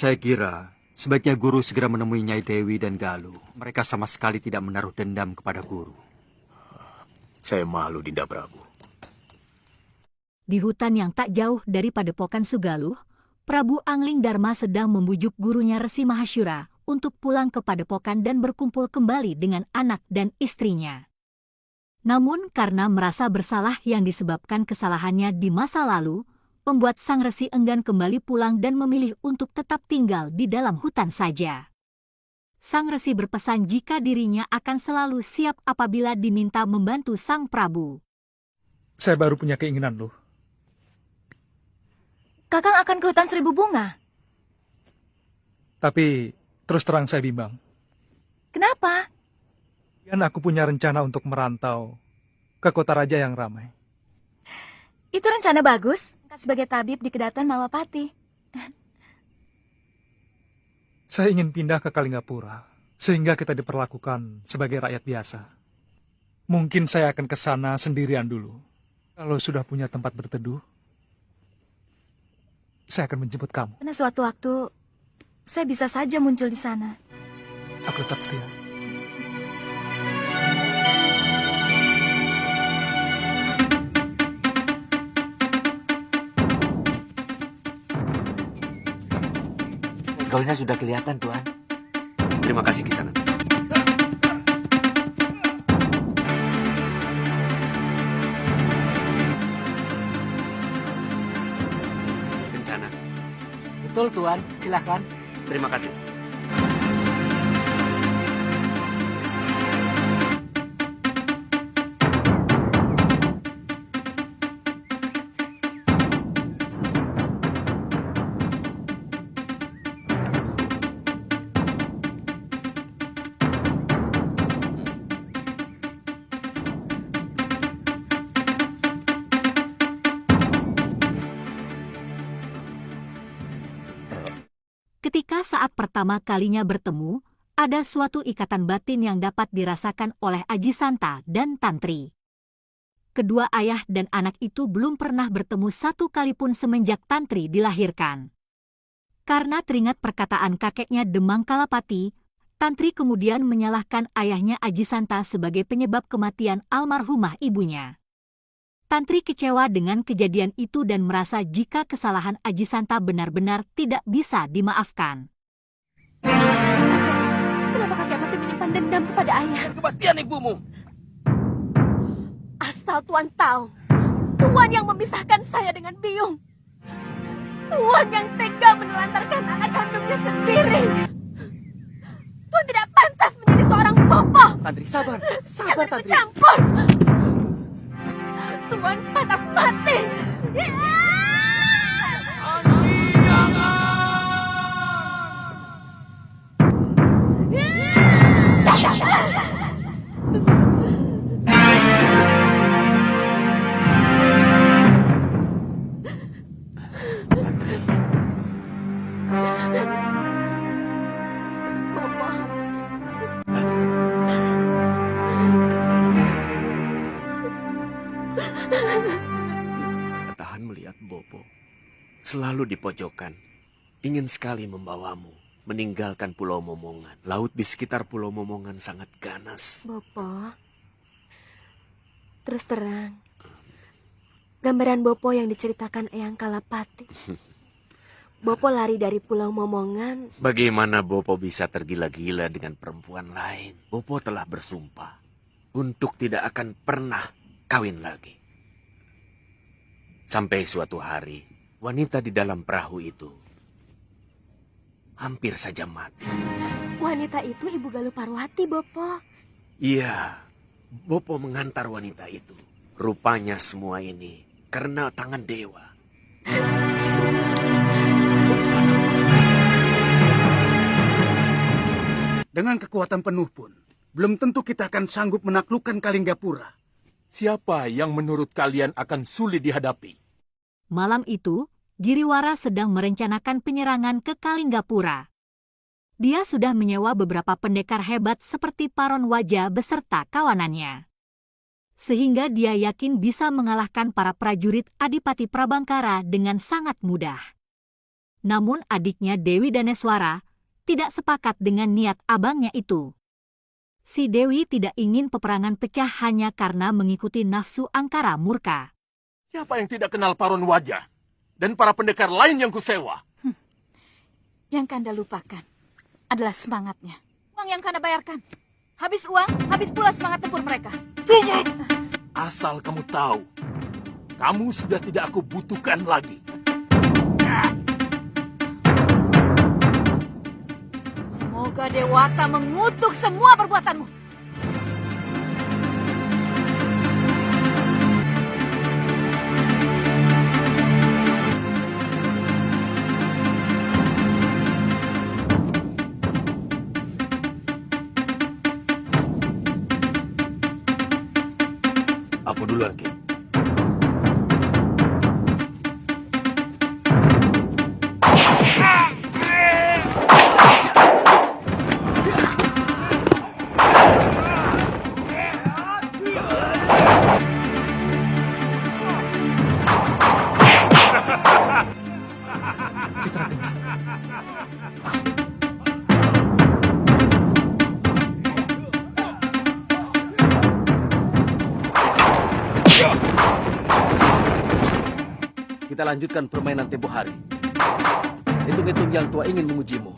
Saya kira sebaiknya guru segera menemui Nyai Dewi dan Galuh. Mereka sama sekali tidak menaruh dendam kepada guru. Saya malu, Dinda Prabu. Di hutan yang tak jauh dari padepokan Sugaluh, Prabu Angling Dharma sedang membujuk gurunya Resi Mahasyura untuk pulang ke padepokan dan berkumpul kembali dengan anak dan istrinya. Namun karena merasa bersalah yang disebabkan kesalahannya di masa lalu, membuat sang resi enggan kembali pulang dan memilih untuk tetap tinggal di dalam hutan saja. Sang resi berpesan jika dirinya akan selalu siap apabila diminta membantu sang Prabu. Saya baru punya keinginan loh. Kakang akan ke hutan seribu bunga. Tapi terus terang saya bimbang. Kenapa? Dan aku punya rencana untuk merantau ke kota raja yang ramai. Itu rencana bagus. Sebagai tabib di Kedaton Malwapati. Saya ingin pindah ke Kalinggapura, sehingga kita diperlakukan sebagai rakyat biasa. Mungkin saya akan ke sana sendirian dulu. Kalau sudah punya tempat berteduh, saya akan menjemput kamu. Karena suatu waktu, saya bisa saja muncul di sana. Aku tetap setia. Golnya sudah kelihatan, Tuan. Terima kasih, Kisanak. Kencana. Betul, Tuan. Silakan. Terima kasih. Ketika saat pertama kalinya bertemu, ada suatu ikatan batin yang dapat dirasakan oleh Aji Santa dan Tantri. Kedua ayah dan anak itu belum pernah bertemu satu kali pun semenjak Tantri dilahirkan. Karena teringat perkataan kakeknya Demang Kalapati, Tantri kemudian menyalahkan ayahnya Aji Santa sebagai penyebab kematian almarhumah ibunya. Tantri kecewa dengan kejadian itu dan merasa jika kesalahan Aji Santa benar-benar tidak bisa dimaafkan. Kenapa kakek masih menyimpan dendam kepada ayah? Dan kematian ibumu. Asal Tuan tahu, Tuan yang memisahkan saya dengan Biung. Tuan yang tega menelantarkan anak kandungnya sendiri. Tuan tidak pantas menjadi seorang bopo. Tantri, sabar. Sabar, Jangan Tantri. bercampur. Tuan pantas mati. Tahan melihat Bopo. Selalu di pojokan. Ingin sekali membawamu. Meninggalkan Pulau Momongan. Laut di sekitar Pulau Momongan sangat ganas. Bopo, terus terang, gambaran Bopo yang diceritakan Eyang Kalapati. Bopo lari dari Pulau Momongan. Bagaimana Bopo bisa tergila-gila dengan perempuan lain? Bopo telah bersumpah untuk tidak akan pernah kawin lagi. Sampai suatu hari, wanita di dalam perahu itu hampir saja mati. Wanita itu Ibu Galuh Parwati, Bopo. Iya, Bopo mengantar wanita itu. Rupanya semua ini karena tangan dewa. Dengan kekuatan penuh pun, belum tentu kita akan sanggup menaklukkan Kalinggapura. Siapa yang menurut kalian akan sulit dihadapi? Malam itu, Giriwara sedang merencanakan penyerangan ke Kalinggapura. Dia sudah menyewa beberapa pendekar hebat seperti Paron Wajah beserta kawanannya. Sehingga dia yakin bisa mengalahkan para prajurit Adipati Prabangkara dengan sangat mudah. Namun adiknya Dewi Daneswara tidak sepakat dengan niat abangnya itu. Si Dewi tidak ingin peperangan pecah hanya karena mengikuti nafsu angkara murka. Siapa yang tidak kenal Paron Wajah? Dan para pendekar lain yang kusewa? Yang Kanda lupakan adalah semangatnya. Uang yang Kanda bayarkan. Habis uang, habis pula semangat tempur mereka. Cukup! Asal kamu tahu, kamu sudah tidak aku butuhkan lagi. Semoga Dewata mengutuk semua perbuatanmu. Aku duluan, Ki. Citra Kencing. Kita lanjutkan permainan tempo hari. Hitung-hitung yang tua ingin mengujimu.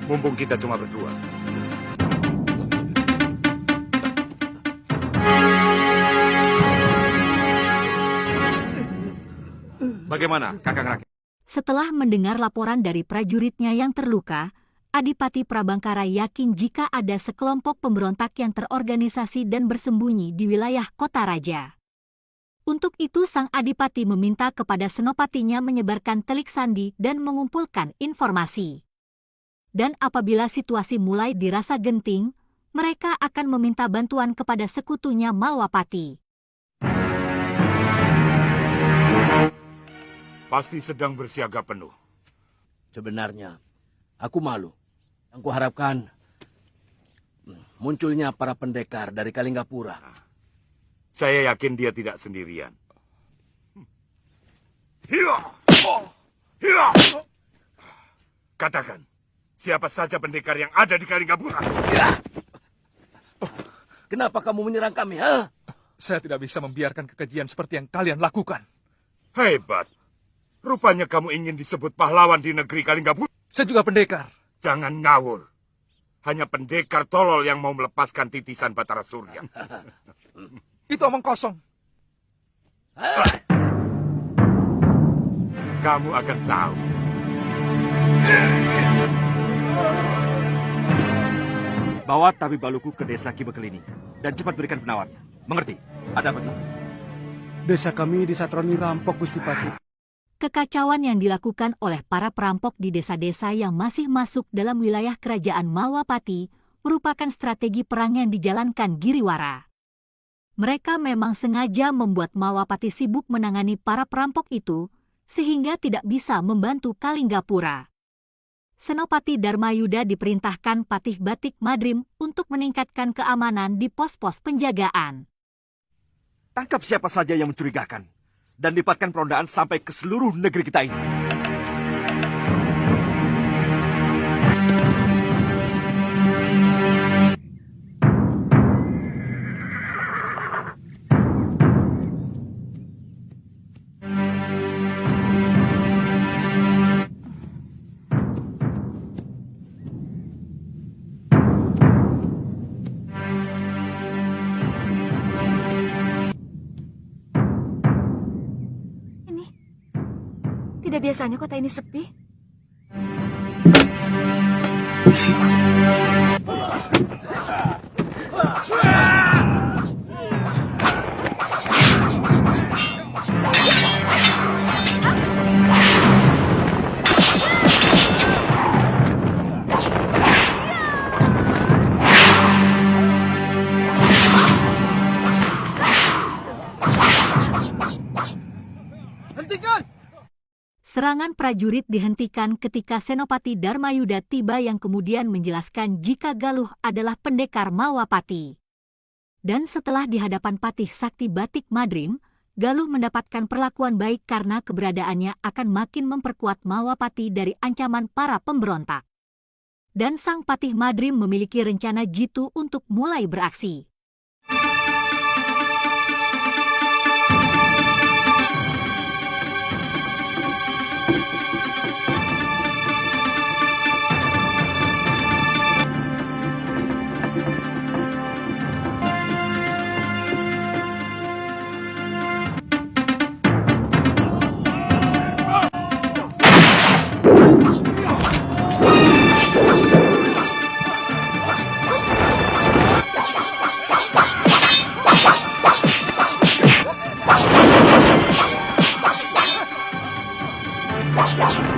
Mumpung kita cuma berdua. Bagaimana, Kakang Rakyat? Setelah mendengar laporan dari prajuritnya yang terluka, Adipati Prabangkara yakin jika ada sekelompok pemberontak yang terorganisasi dan bersembunyi di wilayah kota raja. Untuk itu sang Adipati meminta kepada senopatinya menyebarkan telik sandi dan mengumpulkan informasi. Dan apabila situasi mulai dirasa genting, mereka akan meminta bantuan kepada sekutunya Malwapati. Pasti sedang bersiaga penuh. Sebenarnya, aku malu. Yang kuharapkan munculnya para pendekar dari Kalinggapura. Saya yakin dia tidak sendirian. Katakan, siapa saja pendekar yang ada di Kalinggapura? Kenapa kamu menyerang kami, ha? Saya tidak bisa membiarkan kekejian seperti yang kalian lakukan. Hebat. Rupanya kamu ingin disebut pahlawan di negeri Kalinggapura. Saya juga pendekar. Jangan ngawur. Hanya pendekar tolol yang mau melepaskan titisan Batara Surya. Itu omong kosong. Kamu akan tahu. Bawa Tabib Baluku ke desa Kibekelini dan cepat berikan penawarnya. Mengerti? Ada apa? Desa kami disatroni rampok, Gusti Patih. Kekacauan yang dilakukan oleh para perampok di desa-desa yang masih masuk dalam wilayah kerajaan Malwapati merupakan strategi perang yang dijalankan Giriwara. Mereka memang sengaja membuat Malwapati sibuk menangani para perampok itu sehingga tidak bisa membantu Kalinggapura. Senopati Dharmayuda diperintahkan Patih Batik Madrim untuk meningkatkan keamanan di pos-pos penjagaan. Tangkap siapa saja yang mencurigakan dan lipatkan perondaan sampai ke seluruh negeri kita ini. Tidak biasanya kota ini sepi. Serangan prajurit dihentikan ketika Senopati Darmayuda tiba yang kemudian menjelaskan jika Galuh adalah pendekar Mawapati. Dan setelah di hadapan Patih Sakti Batik Madrim, Galuh mendapatkan perlakuan baik karena keberadaannya akan makin memperkuat Mawapati dari ancaman para pemberontak. Dan sang Patih Madrim memiliki rencana jitu untuk mulai beraksi. Wah!